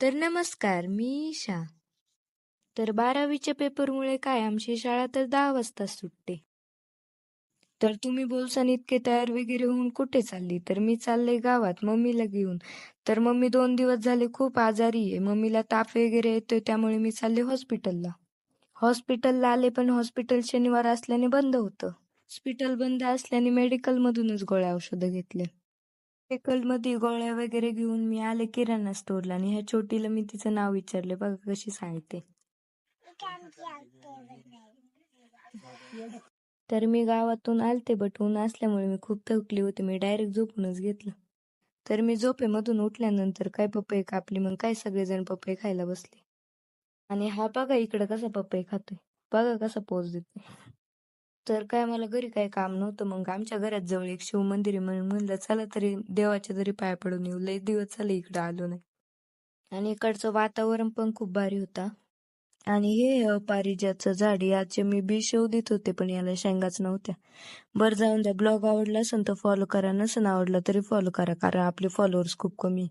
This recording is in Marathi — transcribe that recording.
तर नमस्कार, मी ईशा. तर 12वीच्या पेपरमुळे काय आमची शाळा तर 10 वाजता सुटते. तर तुम्ही बोलसान इतके तयार वगैरे होऊन कुठे चालली? तर मी चालले गावात मम्मीला घेऊन. तर मम्मी 2 दिवस झाले खूप आजारी आहे. मम्मीला ताप वगैरे येतोय त्यामुळे मी चालले हॉस्पिटलला. हॉस्पिटलला आले पण हॉस्पिटल शनिवार असल्याने बंद होतं. हॉस्पिटल बंद असल्याने मेडिकलमधूनच गोळ्या औषधं घेतले. मेडिकलमध्ये गोळ्या वगैरे घेऊन मी आले किराणा स्टोअरला आणि ह्या छोटीला मी तिचं नाव विचारले बघा कशी सांगते. तर मी गावातून आलते बट ऊन असल्यामुळे मी खूप थकली होती. मी डायरेक्ट झोपूनच घेतलं. तर मी झोपेमधून उठल्यानंतर काय पपई कापली मग काय सगळेजण पपई खायला बसले. आणि हा बघा इकडं कसा पपई खातोय. बघा कसा पोज देतोय. तर काय मला घरी काही काम नव्हतं मग आमच्या घरात जवळ एक शिव मंदिर आहे म्हणून म्हणलं चला तरी देवाच्या तरी पाया पडून येऊ. लय दिवस झाले इकडं आलो नाही. आणि इकडचं वातावरण पण खूप भारी होता. आणि हे पारिजातचं झाड याचे मी बी शोधित होते पण याला शेंगाच नव्हत्या. बरं जाऊन द्या. ब्लॉग आवडला असेल तर फॉलो करा, नसेल आवडला तरी फॉलो करा कारण आपले फॉलोअर्स खूप कमी.